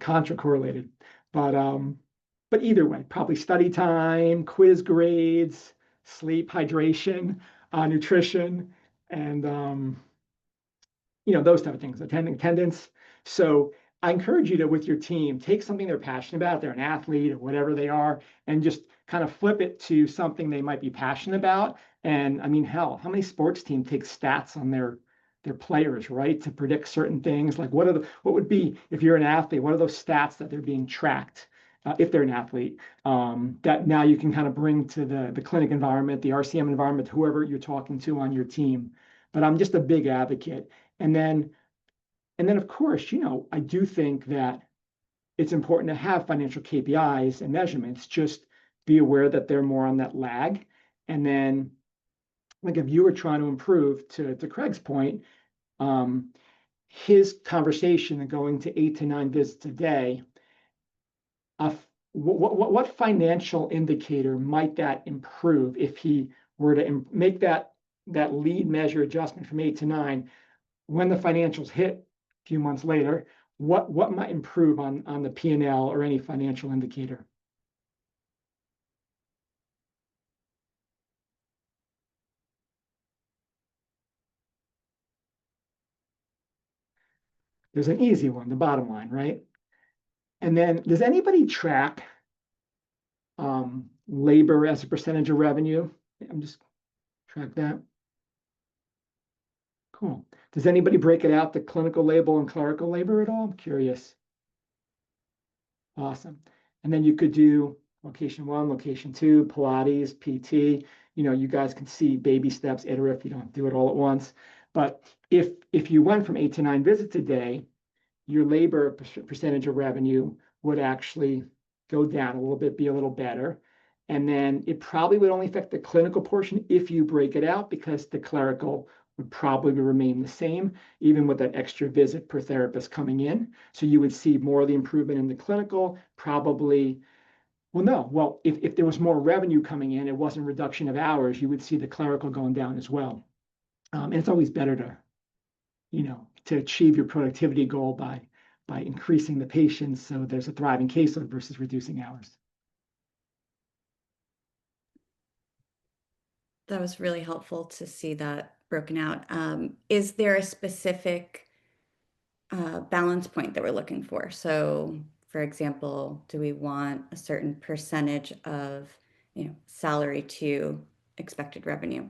contra correlated. But either way, probably study time, quiz grades, sleep, hydration, nutrition, and those type of things, attendance. So I encourage you to, with your team, take something they're passionate about, they're an athlete or whatever they are, and just kind of flip it to something they might be passionate about. And I mean, hell, how many sports teams take stats on their players, right, to predict certain things? Like what would be, if you're an athlete, what are those stats that they're being tracked, if they're an athlete, that now you can kind of bring to the clinic environment, the RCM environment, whoever you're talking to on your team. But I'm just a big advocate. And then of course, I do think that it's important to have financial KPIs and measurements. Just be aware that they're more on that lag. And then, like, if you were trying to improve, to Craig's point, his conversation and going to 8 to 9 visits a day, what financial indicator might that improve if he were to make that lead measure adjustment from 8 to 9? When the financials hit a few months later, what might improve on the P&L or any financial indicator? There's an easy one, the bottom line, right? And then, does anybody track labor as a percentage of revenue? I'm just track that. Cool. Does anybody break it out, the clinical labor and clerical labor at all? I'm curious. Awesome. And then you could do location 1, location 2, Pilates, PT. You guys can see baby steps, iterative, if you don't do it all at once. But if you went from 8 to 9 visits a day, your labor percentage of revenue would actually go down a little bit, be a little better. And then it probably would only affect the clinical portion if you break it out, because the clerical would probably remain the same, even with that extra visit per therapist coming in. So you would see more of the improvement in the clinical, probably. Well, no. Well, if there was more revenue coming in, it wasn't reduction of hours, you would see the clerical going down as well. And it's always better to achieve your productivity goal by increasing the patients, so there's a thriving caseload, versus reducing hours. That was really helpful to see that broken out. Is there a specific balance point that we're looking for? So, for example, do we want a certain percentage of, salary to expected revenue?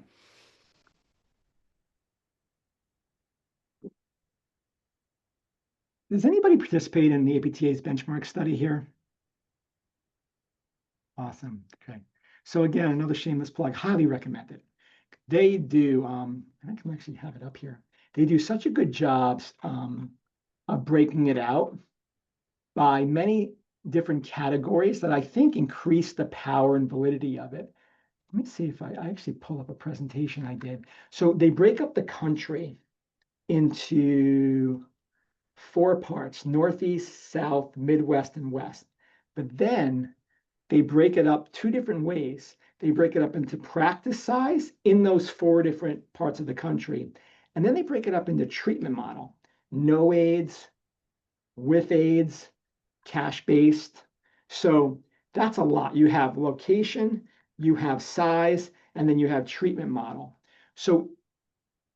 Does anybody participate in the APTA's benchmark study here? Awesome. Okay. So again, another shameless plug, highly recommend it. They do, and I can actually have it up here. They do such a good job of breaking it out by many different categories that I think increase the power and validity of it. Let me see if I actually pull up a presentation I did. So they break up the country into 4 parts: Northeast, South, Midwest, and West. But then they break it up 2 different ways. They break it up into practice size in those 4 different parts of the country. And then they break it up into treatment model: no aids, with aids, cash-based. So that's a lot. You have location, you have size, and then you have treatment model. So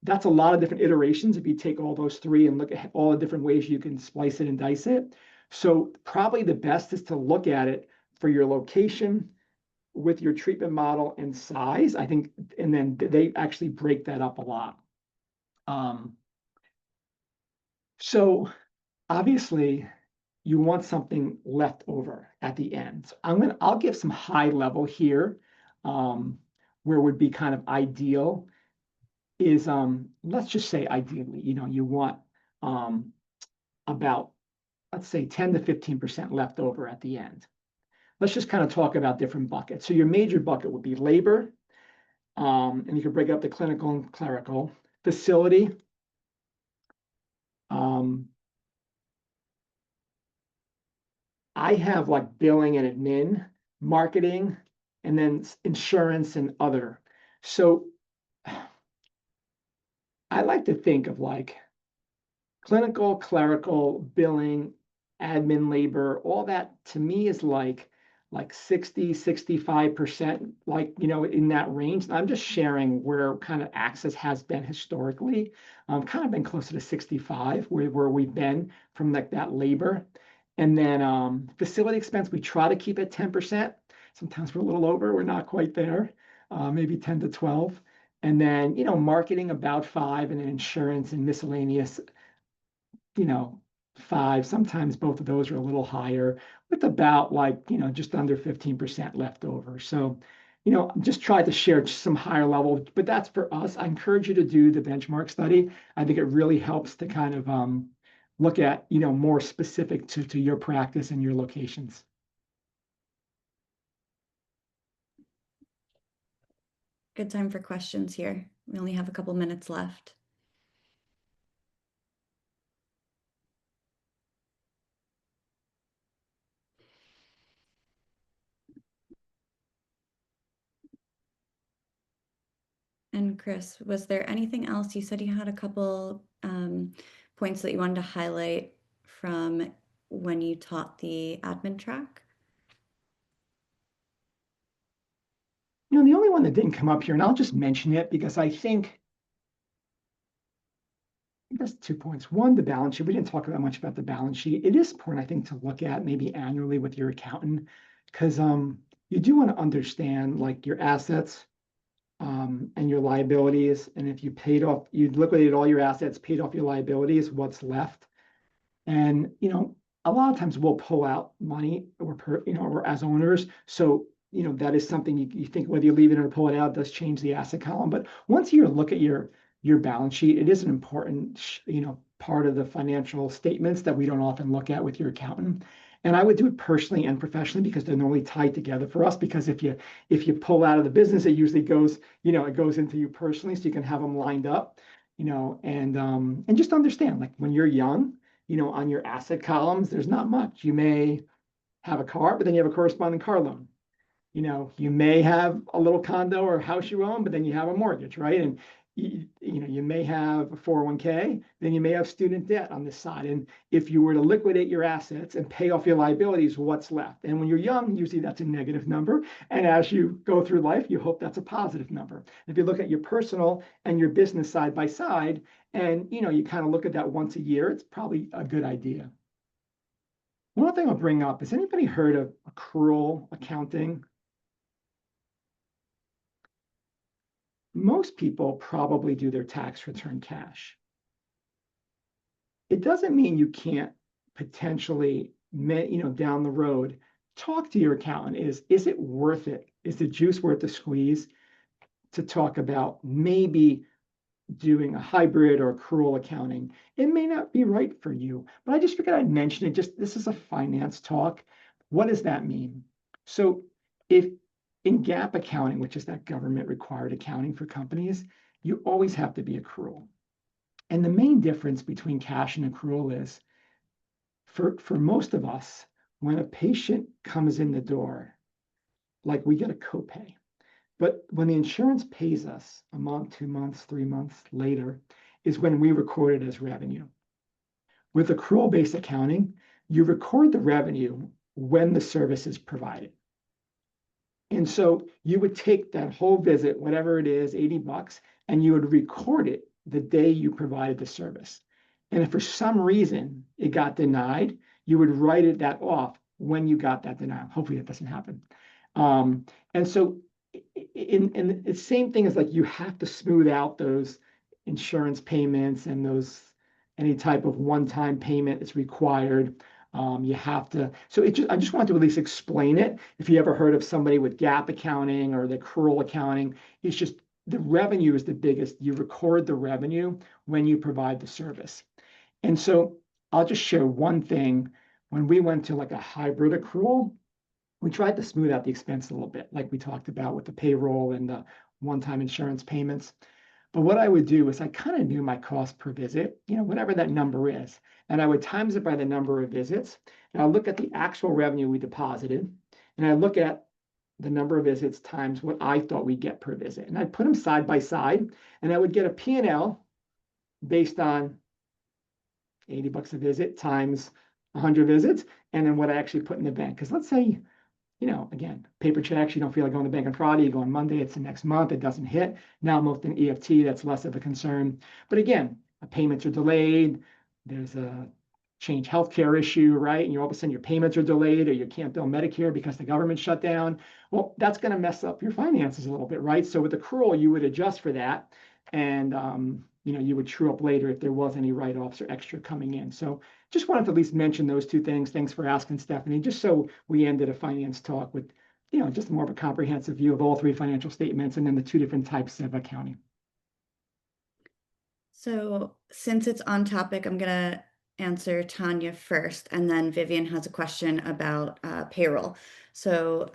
that's a lot of different iterations if you take all those 3 and look at all the different ways you can splice it and dice it. So probably the best is to look at it for your location with your treatment model and size, I think, and then they actually break that up a lot. So obviously you want something left over at the end. So I'll give some high level here, where would be kind of ideal is, let's just say ideally, you want about, let's say 10 to 15% left over at the end. Let's just kind of talk about different buckets. So your major bucket would be labor, and you can break up the clinical and clerical. Facility, I have like billing and admin, marketing, and then insurance and other. So I like to think of like clinical, clerical, billing, admin, labor, all that to me is like 60, 65%, like, in that range. And I'm just sharing where kind of Access has been historically, kind of been closer to 65, where we've been from like that labor. And then facility expense, we try to keep at 10%. Sometimes we're a little over, we're not quite there, maybe 10 to 12. And then, marketing about 5, and then insurance and miscellaneous, 5. Sometimes both of those are a little higher, with about like, just under 15% left over. So, I'm just trying to share just some higher level, but that's for us. I encourage you to do the benchmark study. I think it really helps to kind of look at, more specific to your practice and your locations. Good time for questions here. We only have a couple minutes left. And Chris, was there anything else? You said you had a couple points that you wanted to highlight from when you taught the admin track. The only one that didn't come up here, and I'll just mention it because I think that's 2 points. One, the balance sheet. We didn't talk about much about the balance sheet. It is important, I think, to look at maybe annually with your accountant, because you do want to understand like your assets and your liabilities. And if you liquidated all your assets, paid off your liabilities, what's left? And a lot of times we'll pull out money or as owners. So that is something you think whether you leave it or pull it out does change the asset column. But once you look at your balance sheet, it is an important part of the financial statements that we don't often look at with your accountant. And I would do it personally and professionally because they're normally tied together for us. Because if you pull out of the business, it usually goes it goes into you personally, so you can have them lined up. And just understand, like when you're young, on your asset columns, there's not much. You may have a car, but then you have a corresponding car loan. You may have a little condo or house you own, but then you have a mortgage, right? And you may have a 401k, then you may have student debt on this side. And if you were to liquidate your assets and pay off your liabilities, what's left? And when you're young, usually that's a negative number. And as you go through life, you hope that's a positive number. If you look at your personal and your business side by side, and you kind of look at that once a year, it's probably a good idea. One thing I'll bring up, has anybody heard of accrual accounting? Most people probably do their tax return cash. It doesn't mean you can't potentially, down the road, talk to your accountant. Is it worth it? Is the juice worth the squeeze to talk about maybe doing a hybrid or accrual accounting? It may not be right for you, but I just figured I'd mention it. This is a finance talk. What does that mean? So if in GAAP accounting, which is that government required accounting for companies, you always have to be accrual. And the main difference between cash and accrual is for most of us, when a patient comes in the door, like we get a copay. But when the insurance pays us a month, 2 months, 3 months later, is when we record it as revenue. With accrual-based accounting, you record the revenue when the service is provided. And so you would take that whole visit, whatever it is, $80, and you would record it the day you provided the service. And if for some reason it got denied, you would write that off when you got that denial. Hopefully that doesn't happen. And so in the same thing is like you have to smooth out those insurance payments and those any type of one-time payment is required. You have to, so I just want to at least explain it. If you ever heard of somebody with GAAP accounting or the accrual accounting, it's just the revenue is the biggest. You record the revenue when you provide the service. And so I'll just share one thing. When we went to like a hybrid accrual, we tried to smooth out the expense a little bit, like we talked about with the payroll and the one-time insurance payments. But what I would do is I kind of knew my cost per visit, whatever that number is. And I would times it by the number of visits. And I look at the actual revenue we deposited. And I look at the number of visits times what I thought we'd get per visit. And I'd put them side by side. And I would get a P&L based on $80 a visit times 100 visits. And then what I actually put in the bank. Because let's say, again, paper checks, you don't feel like going to the bank on Friday, you go on Monday, it's the next month, it doesn't hit. Now most in EFT, that's less of a concern. But again, payments are delayed, there's a change healthcare issue, right? And all of a sudden your payments are delayed or you can't bill Medicare because the government shut down. Well, that's going to mess up your finances a little bit, right? So with accrual, you would adjust for that. And, you would true up later if there was any write-offs or extra coming in. So just wanted to at least mention those two things. Thanks for asking, Stephanie. Just so we ended a finance talk with, just more of a comprehensive view of all three financial statements and then the two different types of accounting. So since it's on topic, I'm going to answer Tanya first, and then Vivian has a question about payroll. So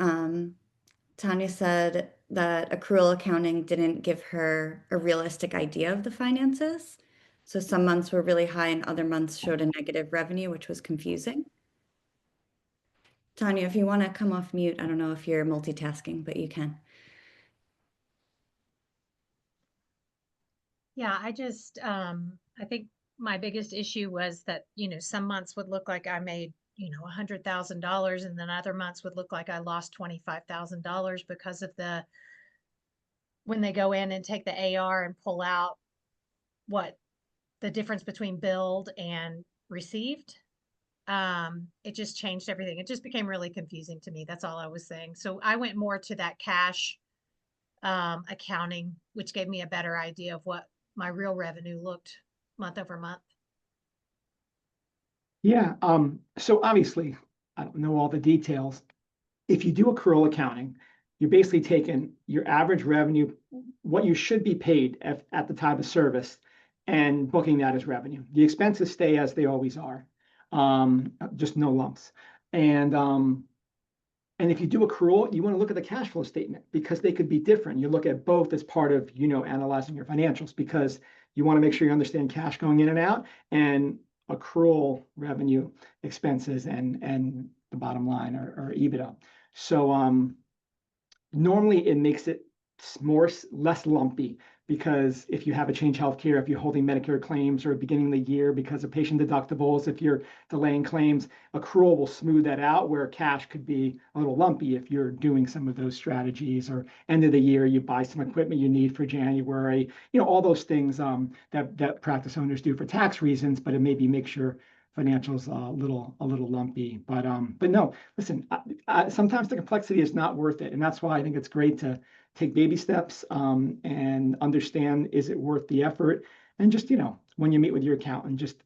Tanya said that accrual accounting didn't give her a realistic idea of the finances. So some months were really high and other months showed a negative revenue, which was confusing. Tanya, if you want to come off mute, I don't know if you're multitasking, but you can. Yeah, I think my biggest issue was that, some months would look like I made, $100,000 and then other months would look like I lost $25,000 because of when they go in and take the AR and pull out what the difference between billed and received. It just changed everything. It just became really confusing to me. That's all I was saying. So I went more to that cash accounting, which gave me a better idea of what my real revenue looked month over month. Yeah. So obviously, I don't know all the details. If you do accrual accounting, you're basically taking your average revenue, what you should be paid at the time of service, and booking that as revenue. The expenses stay as they always are, just no lumps. And if you do accrual, you want to look at the cash flow statement because they could be different. You look at both as part of, analyzing your financials because you want to make sure you understand cash going in and out and accrual revenue expenses and the bottom line or EBITDA. So normally it makes it less lumpy because if you have a change healthcare, if you're holding Medicare claims or beginning of the year because of patient deductibles, if you're delaying claims, accrual will smooth that out, where cash could be a little lumpy if you're doing some of those strategies, or end of the year, you buy some equipment you need for January, all those things that practice owners do for tax reasons, but it maybe makes your financials a little lumpy. But no, listen, sometimes the complexity is not worth it. And that's why I think it's great to take baby steps and understand, is it worth the effort? And just, when you meet with your accountant, just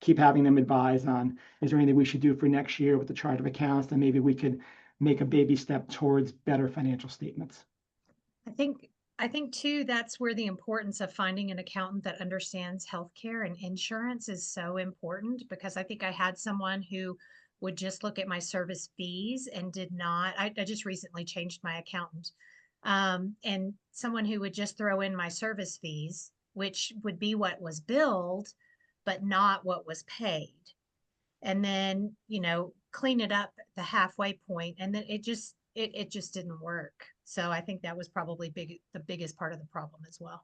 keep having them advise on, is there anything we should do for next year with the chart of accounts? Then maybe we could make a baby step towards better financial statements. I think too, that's where the importance of finding an accountant that understands healthcare and insurance is so important, because I think I had someone who would just look at my service fees and did not, I just recently changed my accountant. And someone who would just throw in my service fees, which would be what was billed, but not what was paid. And then, clean it up at the halfway point, and then it just didn't work. So I think that was probably the biggest part of the problem as well.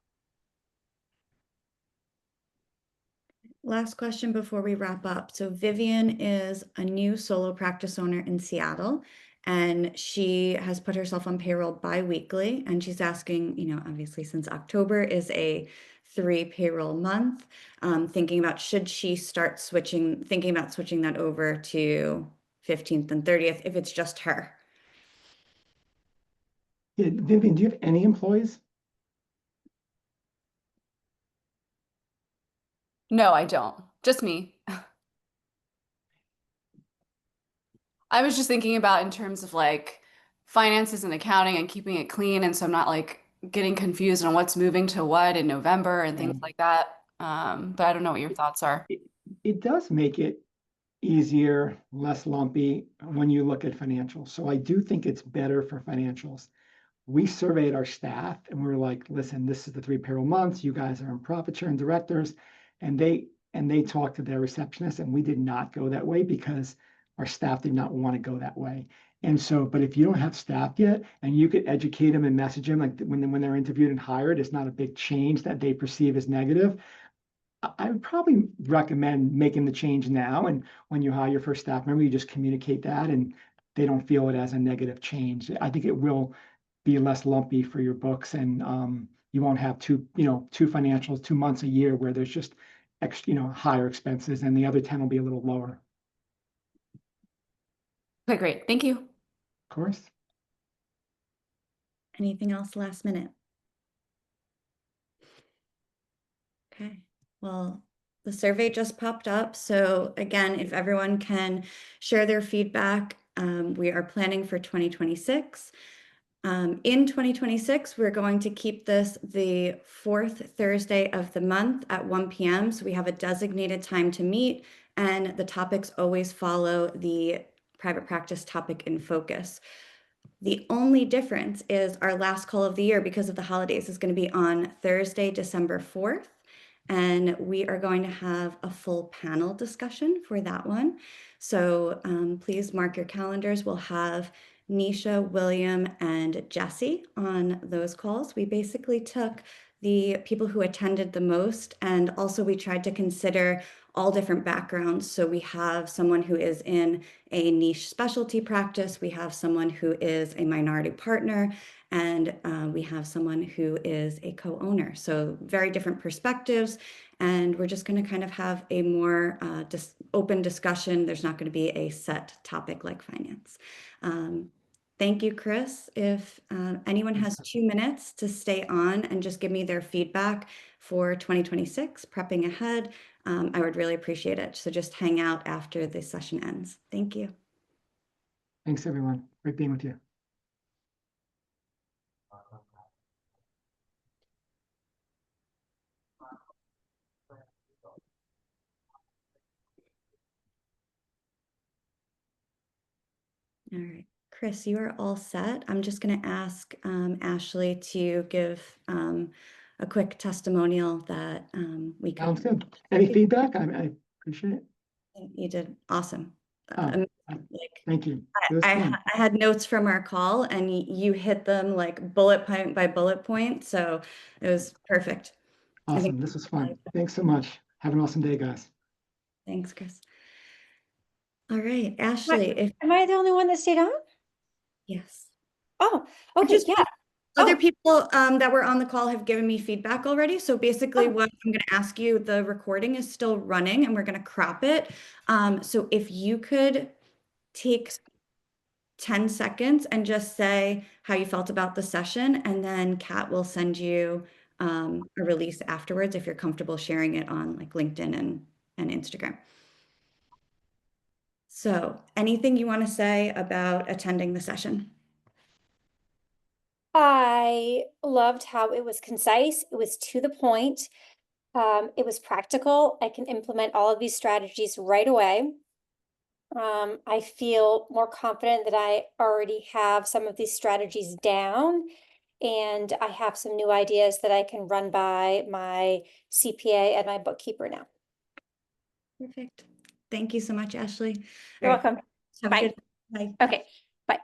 Last question before we wrap up. So Vivian is a new solo practice owner in Seattle, and she has put herself on payroll bi-weekly. And she's asking, obviously since October is a 3 payroll month, thinking about should she start thinking about switching that over to 15th and 30th if it's just her. Yeah, Vivian, do you have any employees? No, I don't. Just me. I was just thinking about in terms of like finances and accounting and keeping it clean. And so I'm not like getting confused on what's moving to what in November and things like that. But I don't know what your thoughts are. It does make it easier, less lumpy when you look at financials. So I do think it's better for financials. We surveyed our staff and we were like, listen, this is the 3 payroll months. You guys are in profit sharing directors. And they talked to their receptionist, and we did not go that way because our staff did not want to go that way. And so, but if you don't have staff yet, and you could educate them and message them, like when they're interviewed and hired, it's not a big change that they perceive as negative. I would probably recommend making the change now. And when you hire your first staff member, you just communicate that and they don't feel it as a negative change. I think it will be less lumpy for your books, and you won't have two financials, 2 months a year where there's just higher expenses, and the other 10 will be a little lower. Okay, great. Thank you. Of course. Anything else last minute? Okay, well, the survey just popped up. So again, if everyone can share their feedback, we are planning for 2026. In 2026, we're going to keep this the 4th Thursday of the month at 1 p.m. So we have a designated time to meet, and the topics always follow the private practice topic in focus. The only difference is our last call of the year, because of the holidays, is going to be on Thursday, December 4th. And we are going to have a full panel discussion for that one. So please mark your calendars. We'll have Nisha, William, and Jesse on those calls. We basically took the people who attended the most, and also we tried to consider all different backgrounds. So we have someone who is in a niche specialty practice, we have someone who is a minority partner, and we have someone who is a co-owner. So very different perspectives, and we're just going to kind of have a more open discussion. There's not going to be a set topic like finance. Thank you, Chris. If anyone has 2 minutes to stay on and just give me their feedback for 2026, prepping ahead, I would really appreciate it. So just hang out after the session ends. Thank you. Thanks, everyone. Great being with you. All right. Chris, you are all set. I'm just going to ask Ashley to give a quick testimonial that we Sounds covered. good. Any feedback? I appreciate it. You did awesome. Oh, like Thank you. It was fun. I had notes from our call and you hit them like bullet point by bullet point. So it was perfect. I think Awesome. This was fun. Thanks so much. Have an awesome day, guys. Thanks, Chris. All right, Ashley, if Am I the only one that stayed on? yes. Oh, okay, Just yeah. Other Oh. people that were on the call have given me feedback already. So basically Oh. what I'm going to ask you, the recording is still running and we're going to crop it. So if you could take 10 seconds and just say how you felt about the session, and then Kat will send you a release afterwards if you're comfortable sharing it on like LinkedIn and Instagram. So anything you want to say about attending the session? I loved how it was concise, it was to the point, it was practical. I can implement all of these strategies right away. I feel more confident that I already have some of these strategies down, and I have some new ideas that I can run by my CPA and my bookkeeper now. Perfect. Thank you so much, Ashley. You're All right, welcome. have a Bye. good. Bye. Okay, bye.